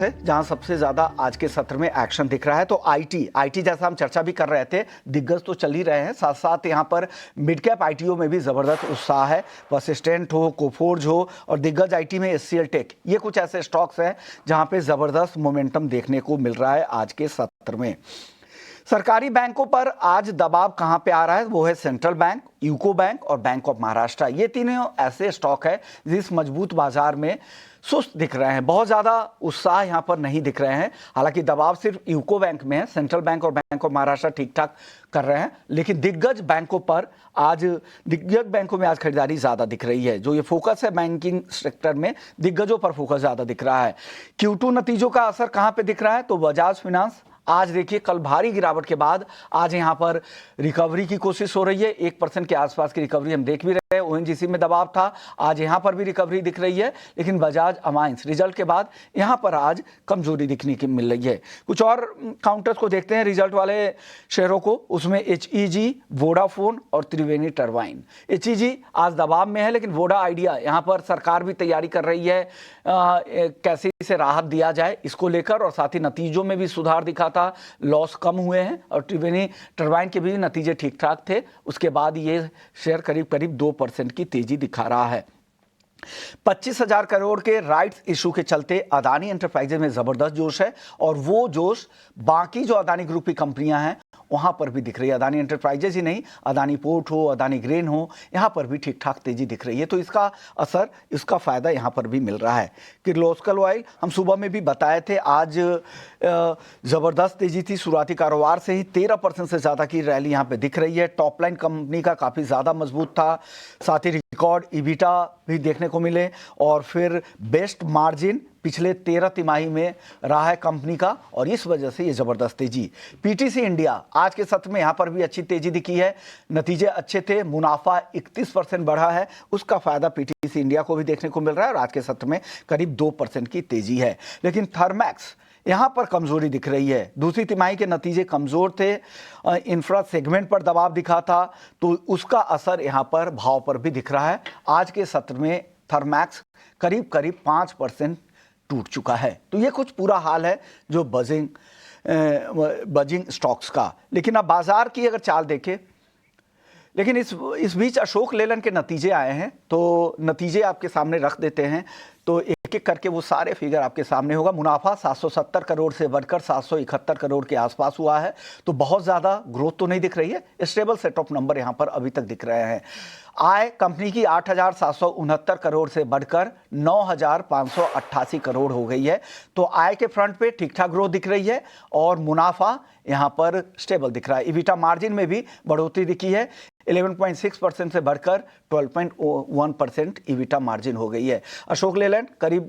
है जहां सबसे ज्यादा आज के सत्र में एक्शन दिख रहा है। तो आईटी जैसा हम चर्चा भी कर रहे थे, दिग्गज तो चल ही रहे हैं, साथ साथ यहां पर मिड कैप आईटीओ में भी जबरदस्त उत्साह है। परसिस्टेंट हो, कोफोर्ज हो और दिग्गज आईटी में एचसीएल टेक, ये कुछ ऐसे स्टॉक्स हैं जहां पे जबरदस्त मोमेंटम देखने को मिल रहा है आज के सत्र में। सरकारी बैंकों पर आज दबाव कहां पे आ रहा है, वो है सेंट्रल बैंक, यूको बैंक और बैंक ऑफ महाराष्ट्र। ये तीनों ऐसे स्टॉक है जिस मजबूत बाजार में सुस्त दिख रहे हैं, बहुत ज्यादा उत्साह यहां पर नहीं दिख रहे हैं। हालांकि दबाव सिर्फ यूको बैंक में है, सेंट्रल बैंक और बैंक ऑफ महाराष्ट्र ठीक ठाक कर रहे हैं, लेकिन दिग्गज बैंकों में आज खरीदारी ज्यादा दिख रही है। जो ये फोकस है बैंकिंग सेक्टर में, दिग्गजों पर फोकस ज्यादा दिख रहा है। Q2 नतीजों का असर कहां पे दिख रहा है, तो बजाज फाइनेंस आज देखिए कल भारी गिरावट के बाद आज यहां पर रिकवरी की कोशिश हो रही है। 1% के आसपास की रिकवरी हम देख भी रहे हैं। ओएनजीसी में दबाव था, आज यहां पर भी रिकवरी दिख रही है, लेकिन बजाज अमाइंस रिजल्ट के बाद यहां पर आज कमजोरी दिखने की मिल रही है। कुछ और काउंटर्स को देखते हैं रिजल्ट वाले शेयरों को, उसमें HEG, वोडाफोन और त्रिवेणी टर्बाइन। HEG आज दबाव में है, लेकिन वोडा आइडिया यहां पर सरकार भी तैयारी कर रही है कैसे इसे राहत दिया जाए इसको लेकर, और साथ ही नतीजों में भी सुधार दिखा था, लॉस कम हुए हैं और त्रिवेणी टर्बाइन के भी नतीजे ठीक ठाक थे। उसके बाद ये शेयर करीब करीब 2% की तेजी दिखा रहा है। 25,000 करोड़ के राइट्स इशू के चलते अदानी एंटरप्राइजेज में जबरदस्त जोश है, और वो जोश बाकी जो अदानी ग्रुप की कंपनियां हैं वहां पर भी दिख रही है। अदानी एंटरप्राइजेज ही नहीं, अदानी पोर्ट हो, अदानी ग्रेन हो, यहां पर भी ठीक ठाक तेजी दिख रही है। तो इसका असर, इसका फायदा यहां पर भी मिल रहा है। किर्लोस्कर ऑयल हम सुबह में भी बताए थे, आज जबरदस्त तेजी थी, शुरुआती कारोबार से ही 13% से ज्यादा की रैली यहां पे दिख रही है। टॉप लाइन कंपनी का काफी ज्यादा मजबूत था, साथ ही रिकॉर्ड ईबिटा भी देखने को मिले, और फिर बेस्ट मार्जिन पिछले 13 तिमाही में रहा है कंपनी का, और इस वजह से ये जबरदस्त तेजी। पीटीसी इंडिया आज के सत्र में यहां पर भी अच्छी तेजी दिखी है, नतीजे अच्छे थे, मुनाफा 31% बढ़ा है, उसका फायदा पीटीसी इंडिया को भी देखने को मिल रहा है, और आज के सत्र में करीब 2% की तेजी है। लेकिन थर्मैक्स यहां पर कमजोरी दिख रही है, दूसरी तिमाही के नतीजे कमजोर थे, इंफ्रा सेगमेंट पर दबाव दिखा था, तो उसका असर यहां पर भाव पर भी दिख रहा है। आज के सत्र में थर्मैक्स करीब करीब 5% टूट चुका है। तो ये कुछ पूरा हाल है जो बजिंग स्टॉक्स का। लेकिन अब बाजार की अगर चाल देखें, लेकिन इस बीच अशोक लेलैंड के नतीजे आए हैं, तो नतीजे आपके सामने रख देते हैं, तो एक एक करके वो सारे फिगर आपके सामने होगा। मुनाफा 770 करोड़ से बढ़कर 771 करोड़ के आसपास हुआ है, तो बहुत ज़्यादा ग्रोथ तो नहीं दिख रही है, स्टेबल सेट ऑफ नंबर यहाँ पर अभी तक दिख रहे हैं। आय कंपनी की 8,769 करोड़ से बढ़कर 9,588 करोड़ हो गई है, तो आय के फ्रंट पे ठीक ठाक ग्रोथ दिख रही है, और मुनाफा यहाँ पर स्टेबल दिख रहा है। ईबिटा मार्जिन में भी बढ़ोतरी दिखी है, 11.6% से बढ़कर 12.1% ईबिटा मार्जिन हो गई है। अशोक लेलैंड करीब